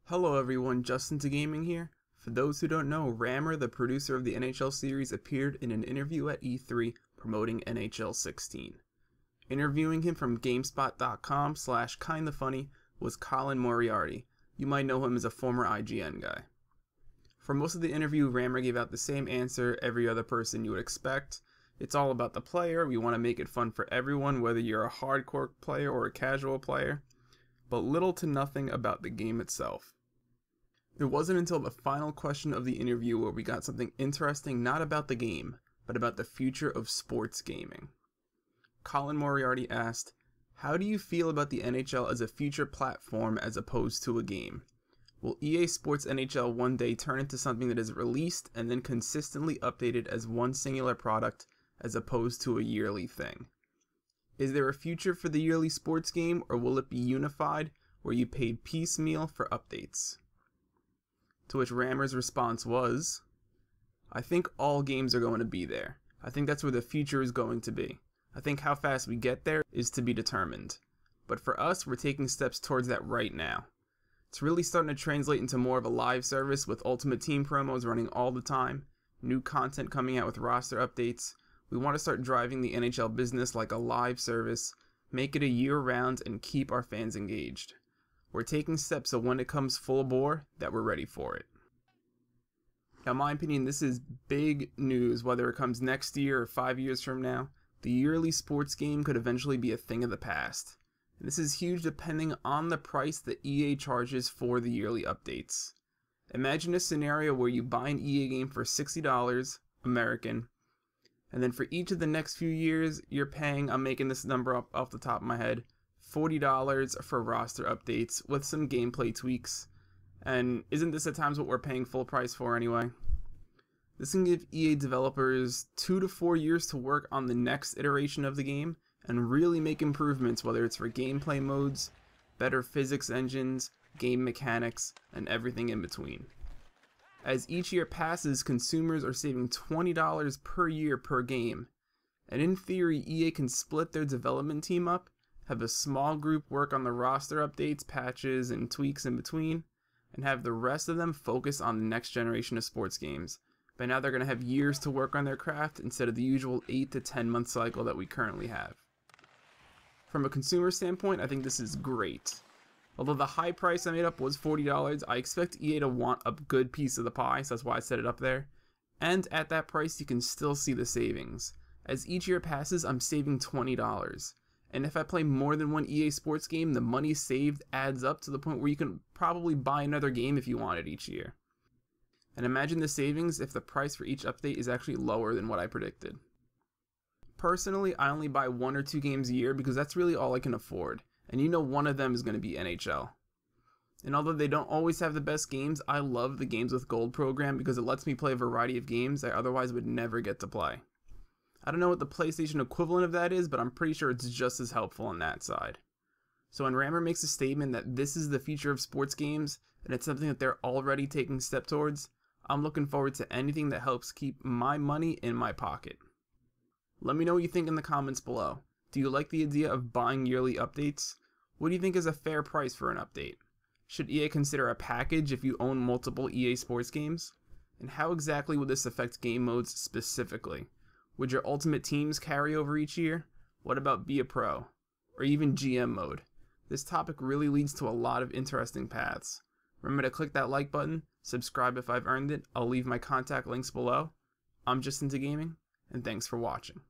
Hello everyone, Justin to Gaming here. For those who don't know, Rammer, the producer of the NHL series, appeared in an interview at E3 promoting NHL 16. Interviewing him from GameSpot.com/kindafunny was Colin Moriarty. You might know him as a former IGN guy. For most of the interview, Rammer gave out the same answer every other person you would expect. It's all about the player. We want to make it fun for everyone, whether you're a hardcore player or a casual player, but little to nothing about the game itself. It wasn't until the final question of the interview where we got something interesting, not about the game, but about the future of sports gaming. Colin Moriarty asked, "How do you feel about the NHL as a future platform as opposed to a game? Will EA Sports NHL one day turn into something that is released and then consistently updated as one singular product as opposed to a yearly thing? Is there a future for the yearly sports game, or will it be unified where you paid piecemeal for updates?" To which Rammer's response was, "I think all games are going to be there. I think that's where the future is going to be. I think how fast we get there is to be determined. But for us, we're taking steps towards that right now. It's really starting to translate into more of a live service with Ultimate Team promos running all the time, new content coming out with roster updates. We want to start driving the NHL business like a live service, make it a year-round, and keep our fans engaged. We're taking steps so when it comes full bore, that we're ready for it." Now, in my opinion, this is big news, whether it comes next year or 5 years from now. The yearly sports game could eventually be a thing of the past. And this is huge depending on the price that EA charges for the yearly updates. Imagine a scenario where you buy an EA game for $60 American, and then for each of the next few years, you're paying, I'm making this number up off the top of my head, $40 for roster updates with some gameplay tweaks. And isn't this at times what we're paying full price for anyway? This can give EA developers 2 to 4 years to work on the next iteration of the game and really make improvements, whether it's for gameplay modes, better physics engines, game mechanics, and everything in between. As each year passes, consumers are saving $20 per year per game. And in theory, EA can split their development team up, have a small group work on the roster updates, patches, and tweaks in between, and have the rest of them focus on the next generation of sports games. By now they're going to have years to work on their craft instead of the usual 8 to 10 month cycle that we currently have. From a consumer standpoint, I think this is great. Although the high price I made up was $40, I expect EA to want a good piece of the pie, so that's why I set it up there. And at that price, you can still see the savings. As each year passes, I'm saving $20. And if I play more than one EA Sports game, the money saved adds up to the point where you can probably buy another game if you wanted each year. And imagine the savings if the price for each update is actually lower than what I predicted. Personally, I only buy 1 or 2 games a year because that's really all I can afford. And you know one of them is going to be NHL. And although they don't always have the best games, I love the Games with Gold program because it lets me play a variety of games I otherwise would never get to play. I don't know what the PlayStation equivalent of that is, but I'm pretty sure it's just as helpful on that side. So when Rammer makes a statement that this is the future of sports games, and it's something that they're already taking steps towards, I'm looking forward to anything that helps keep my money in my pocket. Let me know what you think in the comments below. Do you like the idea of buying yearly updates? What do you think is a fair price for an update? Should EA consider a package if you own multiple EA Sports games? And how exactly would this affect game modes specifically? Would your Ultimate Teams carry over each year? What about Be a Pro? Or even GM mode? This topic really leads to a lot of interesting paths. Remember to click that like button, subscribe if I've earned it. I'll leave my contact links below. I'm Justin to Gaming, and thanks for watching.